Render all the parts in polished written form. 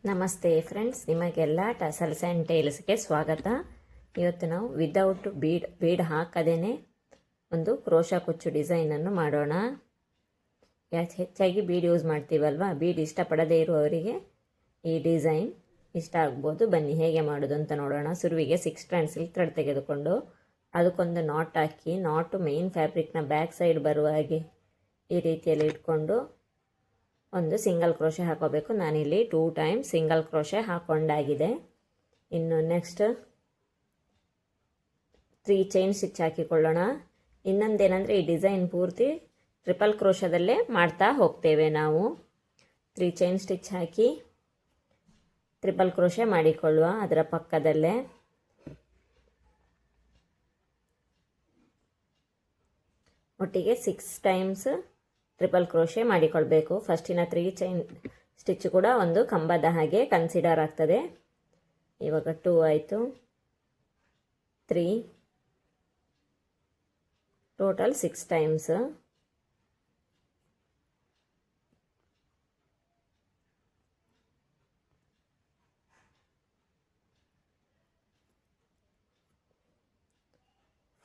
ನಮಸ್ತೆ ಫ್ರೆಂಡ್ಸ್, ನಿಮಗೆಲ್ಲ tassels and ಟೇಲ್ಸ್ಗೆ ಸ್ವಾಗತ. ಇವತ್ತು ನಾವು ವಿದೌಟ್ ಬೀಡ್ ಹಾಕದೇನೆ ಒಂದು ಕ್ರೋಶಾ ಕುಚ್ಚು ಡಿಸೈನನ್ನು ಮಾಡೋಣ. ಹೆಚ್ಚಾಗಿ ಬೀಡ್ ಯೂಸ್ ಮಾಡ್ತೀವಲ್ವ, ಬೀಡ್ ಇಷ್ಟಪಡದೇ ಇರುವವರಿಗೆ ಈ ಡಿಸೈನ್ ಇಷ್ಟ ಆಗ್ಬೋದು. ಬನ್ನಿ ಹೇಗೆ ಮಾಡೋದು ಅಂತ ನೋಡೋಣ. ಸುರುವಿಗೆ 6 ಸ್ಟ್ರಾಂಡ್ ಸಿಲ್ಕ್ ಥ್ರೆಡ್ ತೆಗೆದುಕೊಂಡು ಅದಕ್ಕೊಂದು ನಾಟ್ ಹಾಕಿ, ನಾಟು ಮೇನ್ ಫ್ಯಾಬ್ರಿಕ್ನ ಬ್ಯಾಕ್ ಸೈಡ್ ಬರುವ ಹಾಗೆ ಈ ರೀತಿಯಲ್ಲಿ ಇಟ್ಕೊಂಡು ಒಂದು ಸಿಂಗಲ್ ಕ್ರೋಶೆ ಹಾಕೋಬೇಕು. ನಾನಿಲ್ಲಿ 2 ಟೈಮ್ ಸಿಂಗಲ್ ಕ್ರೋಶೆ ಹಾಕೊಂಡಾಗಿದೆ. ಇನ್ನು ನೆಕ್ಸ್ಟ್ 3 ಚೈನ್ ಸ್ಟಿಚ್ ಹಾಕಿಕೊಳ್ಳೋಣ. ಇನ್ನೊಂದೇನೆಂದರೆ ಈ ಡಿಸೈನ್ ಪೂರ್ತಿ ಟ್ರಿಪಲ್ ಕ್ರೋಶದಲ್ಲೇ ಮಾಡ್ತಾ ಹೋಗ್ತೇವೆ ನಾವು. 3 ಚೈನ್ ಸ್ಟಿಚ್ ಹಾಕಿ ಟ್ರಿಪಲ್ ಕ್ರೋಶೆ ಮಾಡಿಕೊಳ್ಳುವ. ಅದರ ಪಕ್ಕದಲ್ಲೇ ಒಟ್ಟಿಗೆ 6 ಟೈಮ್ಸ್ ಟ್ರಿಪಲ್ ಕ್ರೋಶೆ ಮಾಡಿಕೊಳ್ಬೇಕು. ಫಸ್ಟಿನ 3 ಚೈನ್ ಸ್ಟಿಚ್ ಕೂಡ ಒಂದು ಕಂಬದ ಹಾಗೆ ಕನ್ಸಿಡರ್ ಆಗ್ತದೆ. ಇವಾಗ 2 ಆಯಿತು, 3, ಟೋಟಲ್ 6 ಟೈಮ್ಸ್.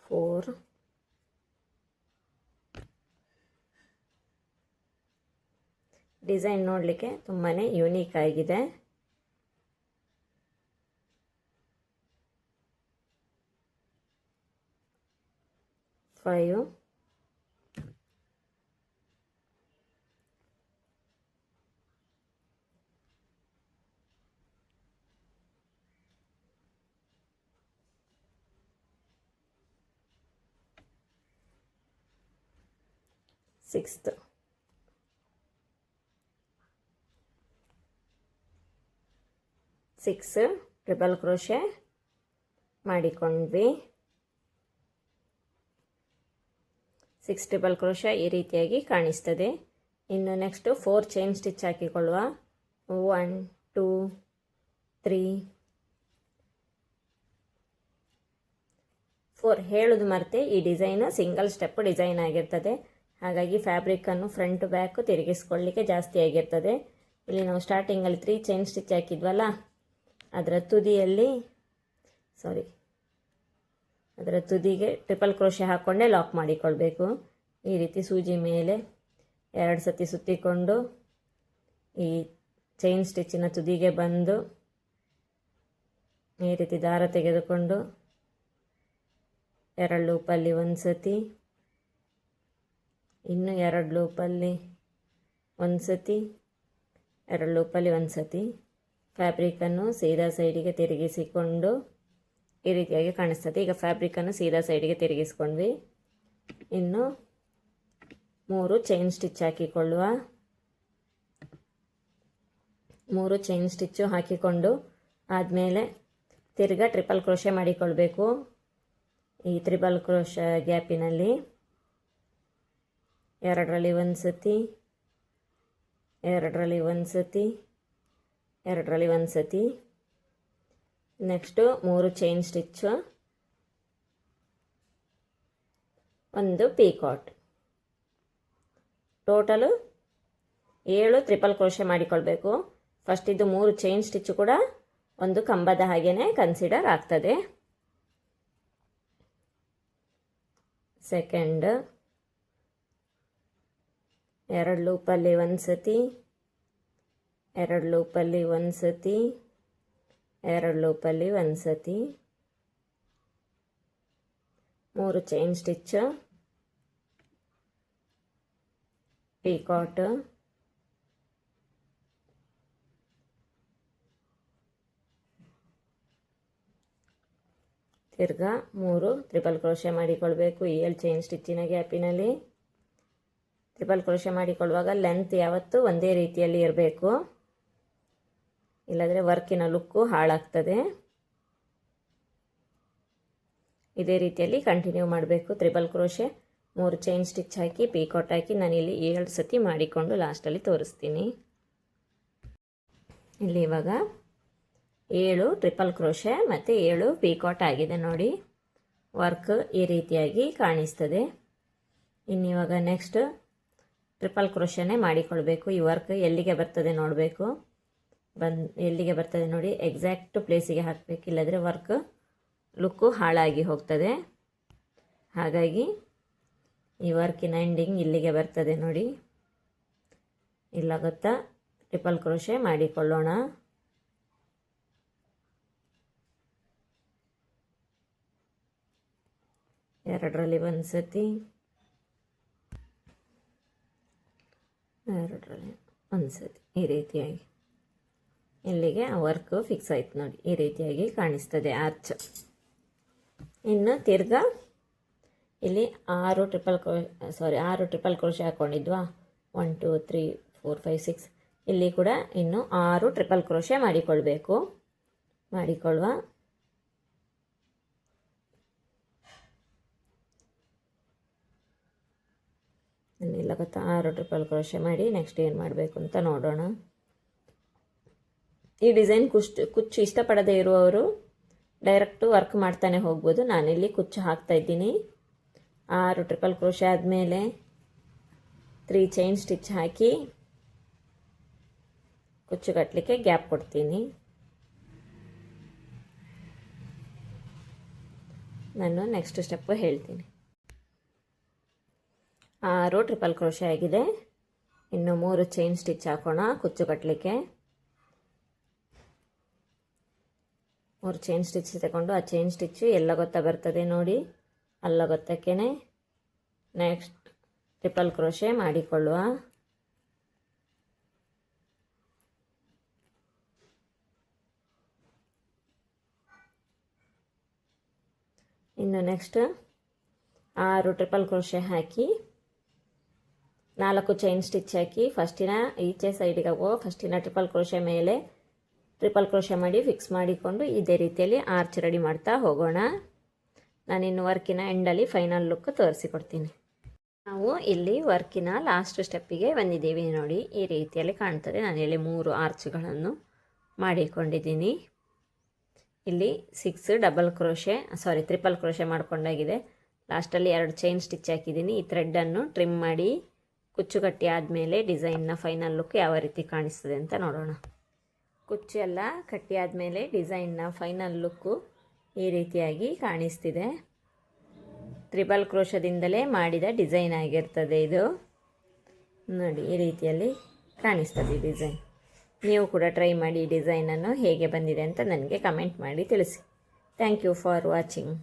ಫೋರ್, ಡಿಸೈನ್ ನೋಡಲಿಕ್ಕೆ ತುಂಬಾ ಯೂನಿಕ್ ಆಗಿದೆ. 5, 6th, 6 ಟ್ರಿಪಲ್ ಕ್ರೋಶೆ ಮಾಡಿಕೊಂಡ್ವಿ. 6 ಟ್ರಿಪಲ್ ಕ್ರೋಶೆ ಈ ರೀತಿಯಾಗಿ ಕಾಣಿಸ್ತದೆ. ಇನ್ನು ನೆಕ್ಸ್ಟ್ 4 ಚೈನ್ ಸ್ಟಿಚ್ ಹಾಕಿಕೊಳ್ಳುವ. 1, 2, 3, 4 ಹೇಳೋದು ಮರೆತೆ. ಈ ಡಿಸೈನು ಸಿಂಗಲ್ ಸ್ಟೆಪ್ ಡಿಸೈನ್ ಆಗಿರ್ತದೆ, ಹಾಗಾಗಿ ಫ್ಯಾಬ್ರಿಕ್ಕನ್ನು ಫ್ರಂಟ್ ಬ್ಯಾಕ್ ತಿರುಗಿಸ್ಕೊಳ್ಳಿಕ್ಕೆ ಜಾಸ್ತಿ ಆಗಿರ್ತದೆ. ಇಲ್ಲಿ ನಾವು ಸ್ಟಾರ್ಟಿಂಗಲ್ಲಿ 3 ಚೈನ್ ಸ್ಟಿಚ್ ಹಾಕಿದ್ವಲ್ಲ, ಅದರ ತುದಿಗೆ ಟ್ರಿಪಲ್ ಕ್ರೋಶೆ ಹಾಕ್ಕೊಂಡೇ ಲಾಕ್ ಮಾಡಿಕೊಳ್ಬೇಕು. ಈ ರೀತಿ ಸೂಜಿ ಮೇಲೆ 2 ಸತಿ ಸುತ್ತಿಕೊಂಡು ಈ ಚೈನ್ ಸ್ಟಿಚ್ಚಿನ ತುದಿಗೆ ಬಂದು ಈ ರೀತಿ ದಾರ ತೆಗೆದುಕೊಂಡು 2 ಲೂಪಲ್ಲಿ 1 ಸತಿ, ಇನ್ನು 2 ಲೂಪಲ್ಲಿ 1 ಸತಿ, 2 ಲೂಪಲ್ಲಿ 1 ಸತಿ ಫ್ಯಾಬ್ರಿಕನ್ನು ಸೀದಾ ಸೈಡಿಗೆ ತಿರುಗಿಸಿಕೊಂಡು ಈ ರೀತಿಯಾಗಿ ಕಾಣಿಸ್ತದೆ. ಈಗ ಫ್ಯಾಬ್ರಿಕನ್ನು ಸೀದಾ ಸೈಡಿಗೆ ತಿರುಗಿಸ್ಕೊಂಡ್ವಿ. ಇನ್ನು 3 ಚೈನ್ ಸ್ಟಿಚ್ ಹಾಕಿಕೊಳ್ಳುವ. 3 ಚೈನ್ ಸ್ಟಿಚ್ಚು ಹಾಕಿಕೊಂಡು ಆದಮೇಲೆ ತಿರ್ಗಾ ಟ್ರಿಪಲ್ ಕ್ರೋಶೆ ಮಾಡಿಕೊಳ್ಬೇಕು. ಈ ಟ್ರಿಪಲ್ ಕ್ರೋಶ ಗ್ಯಾಪಿನಲ್ಲಿ 2ರಲ್ಲಿ 1 ಸತಿ, 2ರಲ್ಲಿ 1 ಸತಿ, 2ರಲ್ಲಿ 1 ಸತಿ. Next 3 chain stitch, 1 ಪೀಕಾಟ್. Total 7 triple crochet ಮಾಡಿಕೊಳ್ಬೇಕು. ಫಸ್ಟ್ ಇದು 3 ಚೈನ್ ಸ್ಟಿಚ್ಚು ಕೂಡ ಒಂದು ಕಂಬದ ಹಾಗೇನೆ ಕನ್ಸಿಡರ್ ಆಗ್ತದೆ. ಸೆಕೆಂಡ್ 2 ಲೂಪಲ್ಲಿ 1 ಸತಿ, 2 ಲೂಪಲ್ಲಿ 1 ಸತಿ, 2 ಲೂಪಲ್ಲಿ 1 ಸತಿ, 3 ಚೈನ್ ಸ್ಟಿಚ್, ಪೀಕಾಟ್, ತಿರ್ಗಾ 3 ಟ್ರಿಪಲ್ ಕ್ರೋಶೆ ಮಾಡಿಕೊಳ್ಬೇಕು. ಈ 7 ಚೈನ್ ಸ್ಟಿಚ್ಚಿನ ಗ್ಯಾಪಿನಲ್ಲಿ ಟ್ರಿಪಲ್ ಕ್ರೋಶೆ ಮಾಡಿಕೊಳ್ಳುವಾಗ ಲೆಂತ್ ಯಾವತ್ತೂ ಒಂದೇ ರೀತಿಯಲ್ಲಿ ಇರಬೇಕು, ಇಲ್ಲದ್ರೆ ವರ್ಕಿನ ಲುಕ್ಕು ಹಾಳಾಗ್ತದೆ. ಇದೇ ರೀತಿಯಲ್ಲಿ ಕಂಟಿನ್ಯೂ ಮಾಡಬೇಕು. ಟ್ರಿಪಲ್ ಕ್ರೋಶೆ 3 ಚೈನ್ ಸ್ಟಿಚ್ ಹಾಕಿ ಪೀಕಾಟ್ ಹಾಕಿ ನಾನಿಲ್ಲಿ 7 ಸತಿ ಮಾಡಿಕೊಂಡು ಲಾಸ್ಟಲ್ಲಿ ತೋರಿಸ್ತೀನಿ. ಇಲ್ಲಿ ಇವಾಗ 7 ಟ್ರಿಪಲ್ ಕ್ರೋಶೆ ಮತ್ತು 7 ಪೀಕಾಟ್ ಆಗಿದೆ ನೋಡಿ. ವರ್ಕ್ ಈ ರೀತಿಯಾಗಿ ಕಾಣಿಸ್ತದೆ. ಇನ್ನಿವಾಗ ನೆಕ್ಸ್ಟ್ ಟ್ರಿಪಲ್ ಕ್ರೋಶೆನೇ ಮಾಡಿಕೊಳ್ಬೇಕು. ಈ ವರ್ಕ್ ಎಲ್ಲಿಗೆ ಬರ್ತದೆ ನೋಡಬೇಕು. ಎಲ್ಲಿಗೆ ಬರ್ತದೆ ನೋಡಿ, ಎಕ್ಸಾಕ್ಟ್ ಪ್ಲೇಸಿಗೆ ಹಾಕಬೇಕು, ಇಲ್ಲದ್ರೆ ವರ್ಕ್ ಲುಕ್ಕು ಹಾಳಾಗಿ ಹೋಗ್ತದೆ. ಹಾಗಾಗಿ ಈ ವರ್ಕಿನ ಎಂಡಿಂಗ್ ಇಲ್ಲಿಗೆ ಬರ್ತದೆ ನೋಡಿ. ಇಲ್ಲ ಗೊತ್ತಾ, ಟ್ರಿಪಲ್ ಕ್ರೋಶೆ ಮಾಡಿಕೊಳ್ಳೋಣ. ಎರಡರಲ್ಲಿ ಒಂದು ಸತಿ, ಎರಡರಲ್ಲಿ ಒಂದು ಸತಿ, ಈ ರೀತಿಯಾಗಿ ಇಲ್ಲಿಗೆ ವರ್ಕ್ ಫಿಕ್ಸ್ ಆಯ್ತು ನೋಡಿ. ಈ ರೀತಿಯಾಗಿ ಕಾಣಿಸ್ತದೆ ಆರ್ಚ್. ಇನ್ನು ತಿರ್ಗಾ ಇಲ್ಲಿ 6 ಟ್ರಿಪಲ್ ಕ್ರೋಶೆ ಹಾಕ್ಕೊಂಡಿದ್ವಾ, 1 2 3 4 5 6. ಇಲ್ಲಿ ಕೂಡ ಇನ್ನು 6 ಟ್ರಿಪಲ್ ಕ್ರೋಶೆ ಮಾಡಿಕೊಳ್ಳುವ. ಇಲ್ಲ ಗೊತ್ತಾ, 6 ಟ್ರಿಪಲ್ ಕ್ರೋಶೆ ಮಾಡಿ ನೆಕ್ಸ್ಟ್ ಏನು ಮಾಡಬೇಕು ಅಂತ ನೋಡೋಣ. ಈ ಡಿಸೈನ್ ಕುಚ್ಚು ಇಷ್ಟಪಡದೇ ಇರುವವರು ಡೈರೆಕ್ಟು ವರ್ಕ್ ಮಾಡ್ತಾನೆ ಹೋಗ್ಬೋದು. ನಾನಿಲ್ಲಿ ಕುಚ್ಚು ಹಾಕ್ತಾ ಇದ್ದೀನಿ. 6 ಟ್ರಿಪಲ್ ಕ್ರೋಶೆ ಆದಮೇಲೆ 3 ಚೈನ್ ಸ್ಟಿಚ್ ಹಾಕಿ ಕುಚ್ಚು ಕಟ್ಟಲಿಕ್ಕೆ ಗ್ಯಾಪ್ ಕೊಡ್ತೀನಿ. ನಾನು ನೆಕ್ಸ್ಟ್ ಸ್ಟೆಪ್ಪು ಹೇಳ್ತೀನಿ. 6 ಟ್ರಿಪಲ್ ಕ್ರೋಶೆ ಆಗಿದೆ. ಇನ್ನು 3 ಚೈನ್ ಸ್ಟಿಚ್ ಹಾಕೋಣ ಕುಚ್ಚು ಕಟ್ಟಲಿಕ್ಕೆ. 3 ಚೈನ್ ಸ್ಟಿಚ್ ತಗೊಂಡು ಆ ಚೈನ್ ಸ್ಟಿಚ್ಚು ಎಲ್ಲ ಗೊತ್ತಾ ಬರ್ತದೆ ನೋಡಿ, ಅಲ್ಲ ಗೊತ್ತಕ್ಕೇನೆ ನೆಕ್ಸ್ಟ್ ಟ್ರಿಪಲ್ ಕ್ರೋಶೆ ಮಾಡಿಕೊಳ್ಳುವ. ಇನ್ನು ನೆಕ್ಸ್ಟ್ 6 ಟ್ರಿಪಲ್ ಕ್ರೋಶೆ ಹಾಕಿ 4 ಚೈನ್ ಸ್ಟಿಚ್ ಹಾಕಿ ಫಸ್ಟಿನ ಈಚೆ ಸೈಡಿಗೆ ಹೋಗೋ ಫಸ್ಟಿನ ಟ್ರಿಪಲ್ ಕ್ರೋಶೆ ಮೇಲೆ ಟ್ರಿಪಲ್ ಕ್ರೋಶೆ ಮಾಡಿ ಫಿಕ್ಸ್ ಮಾಡಿಕೊಂಡು ಇದೇ ರೀತಿಯಲ್ಲಿ ಆರ್ಚ್ ರೆಡಿ ಮಾಡ್ತಾ ಹೋಗೋಣ. ನಾನಿನ್ನು ವರ್ಕಿನ ಎಂಡಲ್ಲಿ ಫೈನಲ್ ಲುಕ್ ತೋರಿಸಿಕೊಡ್ತೀನಿ. ನಾವು ಇಲ್ಲಿ ವರ್ಕಿನ ಲಾಸ್ಟ್ ಸ್ಟೆಪ್ಪಿಗೆ ಬಂದಿದ್ದೀವಿ ನೋಡಿ, ಈ ರೀತಿಯಲ್ಲಿ ಕಾಣ್ತದೆ. ನಾನಿಲ್ಲಿ 3 ಆರ್ಚ್ಗಳನ್ನು ಮಾಡಿಕೊಂಡಿದ್ದೀನಿ. ಇಲ್ಲಿ 6 ಟ್ರಿಪಲ್ ಕ್ರೋಶೆ ಮಾಡ್ಕೊಂಡಾಗಿದೆ. ಲಾಸ್ಟಲ್ಲಿ 2 ಚೈನ್ ಸ್ಟಿಚ್ ಹಾಕಿದ್ದೀನಿ. ಈ ಥ್ರೆಡ್ಡನ್ನು ಟ್ರಿಮ್ ಮಾಡಿ ಕುಚ್ಚು ಕಟ್ಟಿ ಆದಮೇಲೆ ಡಿಸೈನ್ನ ಫೈನಲ್ ಲುಕ್ ಯಾವ ರೀತಿ ಕಾಣಿಸ್ತದೆ ಅಂತ ನೋಡೋಣ. ಕುಚ್ಚು ಎಲ್ಲ ಕಟ್ಟಿ ಆದಮೇಲೆ ಡಿಸೈನ್ನ ಫೈನಲ್ ಲುಕ್ಕು ಈ ರೀತಿಯಾಗಿ ಕಾಣಿಸ್ತಿದೆ. ಟ್ರಿಪಲ್ ಕ್ರೋಶದಿಂದಲೇ ಮಾಡಿದ ಡಿಸೈನ್ ಆಗಿರ್ತದೆ ಇದು ನೋಡಿ, ಈ ರೀತಿಯಲ್ಲಿ ಕಾಣಿಸ್ತದೆ ಡಿಸೈನ್. ನೀವು ಕೂಡ ಟ್ರೈ ಮಾಡಿ ಈ ಡಿಸೈನನ್ನು ಹೇಗೆ ಬಂದಿದೆ ಅಂತ ನನಗೆ ಕಮೆಂಟ್ ಮಾಡಿ ತಿಳಿಸಿ. Thank you for watching.